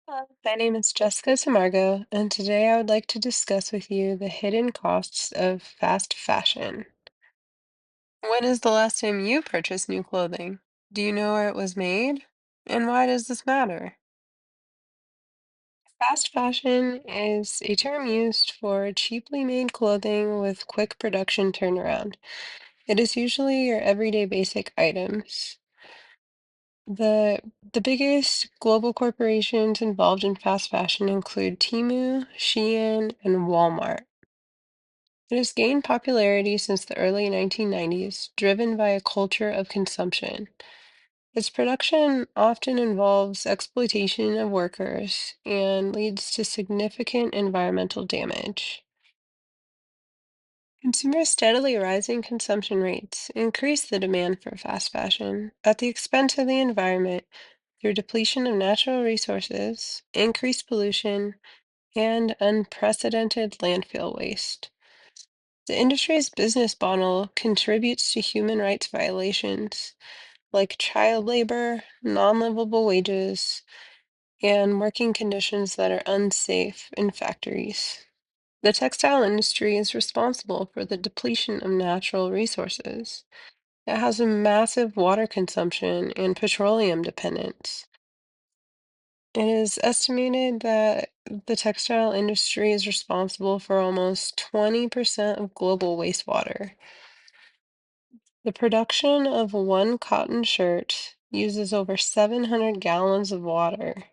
My name is Jessica Tamargo, and today I would like to discuss with you the hidden costs of fast fashion. When is the last time you purchased new clothing? Do you know where it was made? And why does this matter? Fast fashion is a term used for cheaply made clothing with quick production turnaround. It is usually your everyday basic items. The the biggest global corporations involved in fast fashion include Temu, Shein, and Walmart. It has gained popularity since the early 1990s, driven by a culture of consumption. Its production often involves exploitation of workers and leads to significant environmental damage. Consumers' steadily rising consumption rates increase the demand for fast fashion at the expense of the environment through depletion of natural resources, increased pollution, and unprecedented landfill waste. The industry's business model contributes to human rights violations like child labor, non-livable wages, and working conditions that are unsafe in factories. The textile industry is responsible for the depletion of natural resources. It has a massive water consumption and petroleum dependence. It is estimated that the textile industry is responsible for almost 20% of global wastewater. The production of one cotton shirt uses over 700 gallons of water.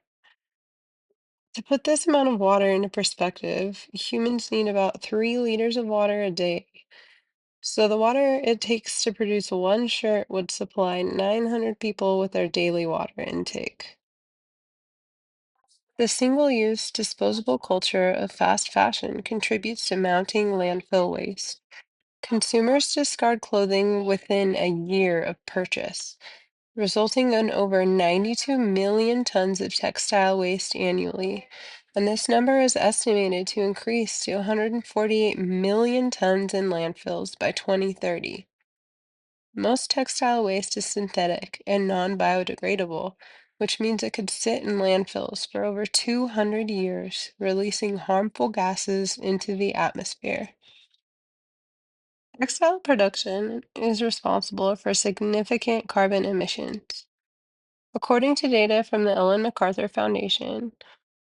To put this amount of water into perspective, humans need about 3 liters of water a day. So the water it takes to produce one shirt would supply 900 people with their daily water intake. The single-use disposable culture of fast fashion contributes to mounting landfill waste. Consumers discard clothing within a year of purchase, resulting in over 92 million tons of textile waste annually. And this number is estimated to increase to 148 million tons in landfills by 2030. Most textile waste is synthetic and non-biodegradable, which means it could sit in landfills for over 200 years, releasing harmful gases into the atmosphere. Textile production is responsible for significant carbon emissions. According to data from the Ellen MacArthur Foundation,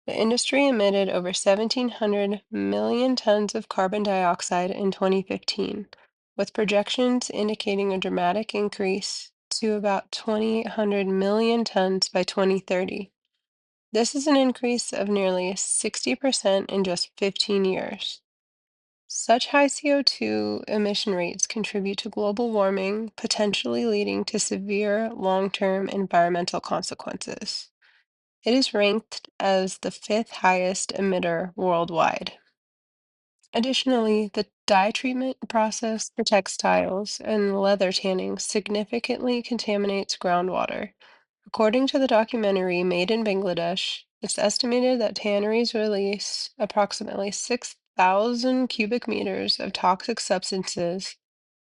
the industry emitted over 1,700 million tons of carbon dioxide in 2015, with projections indicating a dramatic increase to about 2,800 million tons by 2030. This is an increase of nearly 60% in just 15 years. Such high CO2 emission rates contribute to global warming, potentially leading to severe long-term environmental consequences. It is ranked as the fifth highest emitter worldwide. Additionally, the dye treatment process for textiles and leather tanning significantly contaminates groundwater. According to the documentary Made in Bangladesh, it's estimated that tanneries release approximately 6,000 cubic meters of toxic substances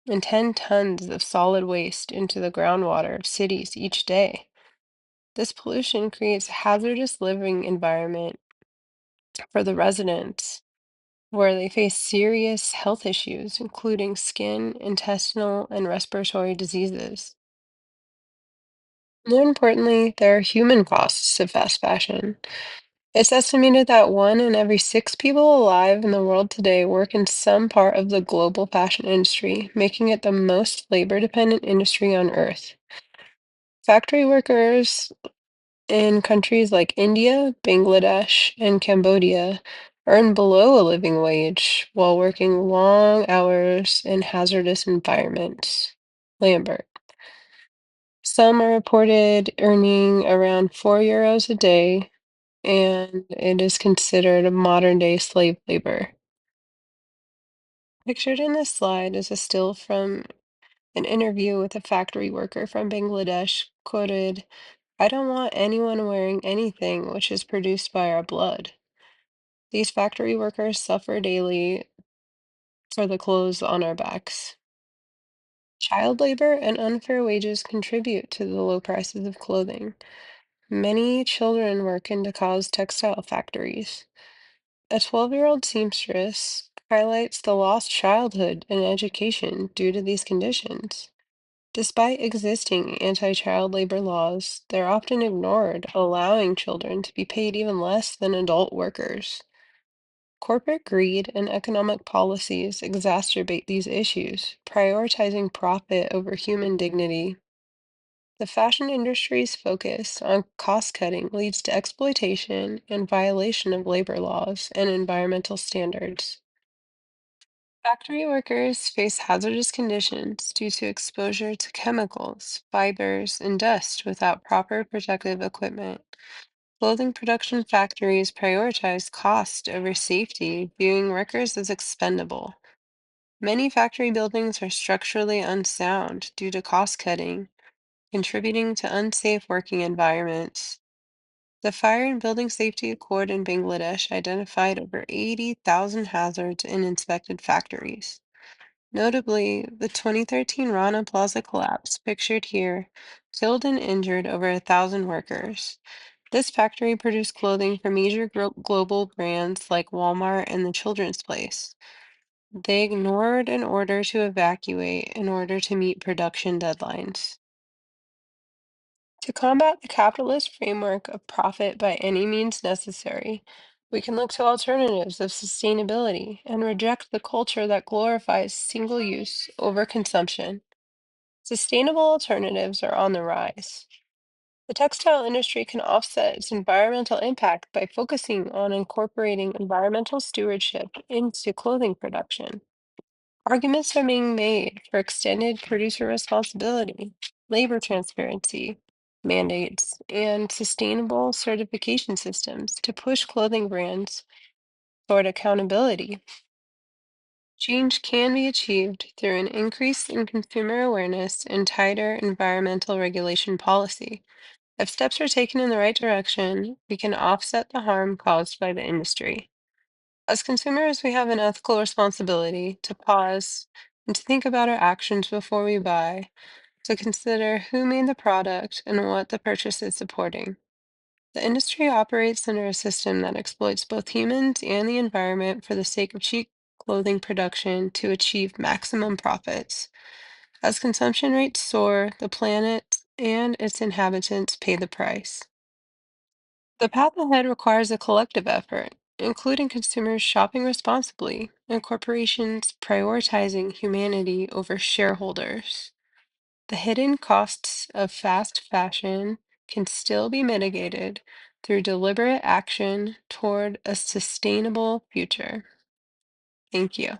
and 10 tons of solid waste into the groundwater of cities each day. This pollution creates a hazardous living environment for the residents, where they face serious health issues, including skin, intestinal, and respiratory diseases. More importantly, there are human costs of fast fashion. It's estimated that 1 in every 6 people alive in the world today work in some part of the global fashion industry, making it the most labor-dependent industry on Earth. Factory workers in countries like India, Bangladesh, and Cambodia earn below a living wage while working long hours in hazardous environments. Lambert. Some are reported earning around €4 a day, and it is considered a modern-day slave labor. Pictured in this slide is a still from an interview with a factory worker from Bangladesh, quoted, "I don't want anyone wearing anything which is produced by our blood. These factory workers suffer daily for the clothes on our backs." Child labor and unfair wages contribute to the low prices of clothing. Many children work in Dakota's textile factories. A 12-year-old seamstress highlights the lost childhood and education due to these conditions. Despite existing anti-child labor laws, they're often ignored, allowing children to be paid even less than adult workers. Corporate greed and economic policies exacerbate these issues, prioritizing profit over human dignity. The fashion industry's focus on cost cutting leads to exploitation and violation of labor laws and environmental standards. Factory workers face hazardous conditions due to exposure to chemicals, fibers, and dust without proper protective equipment. Clothing production factories prioritize cost over safety, viewing workers as expendable. Many factory buildings are structurally unsound due to cost cutting, contributing to unsafe working environments. The Fire and Building Safety Accord in Bangladesh identified over 80,000 hazards in inspected factories. Notably, the 2013 Rana Plaza collapse, pictured here, killed and injured over 1,000 workers. This factory produced clothing for major global brands like Walmart and The Children's Place. They ignored an order to evacuate in order to meet production deadlines. To combat the capitalist framework of profit by any means necessary, we can look to alternatives of sustainability and reject the culture that glorifies single use over consumption. Sustainable alternatives are on the rise. The textile industry can offset its environmental impact by focusing on incorporating environmental stewardship into clothing production. Arguments are being made for extended producer responsibility, labor transparency, mandates, and sustainable certification systems to push clothing brands toward accountability. Change can be achieved through an increase in consumer awareness and tighter environmental regulation policy. If steps are taken in the right direction, we can offset the harm caused by the industry. As consumers, we have an ethical responsibility to pause and to think about our actions before we buy, to consider who made the product and what the purchase is supporting. The industry operates under a system that exploits both humans and the environment for the sake of cheap clothing production to achieve maximum profits. As consumption rates soar, the planet and its inhabitants pay the price. The path ahead requires a collective effort, including consumers shopping responsibly and corporations prioritizing humanity over shareholders. The hidden costs of fast fashion can still be mitigated through deliberate action toward a sustainable future. Thank you.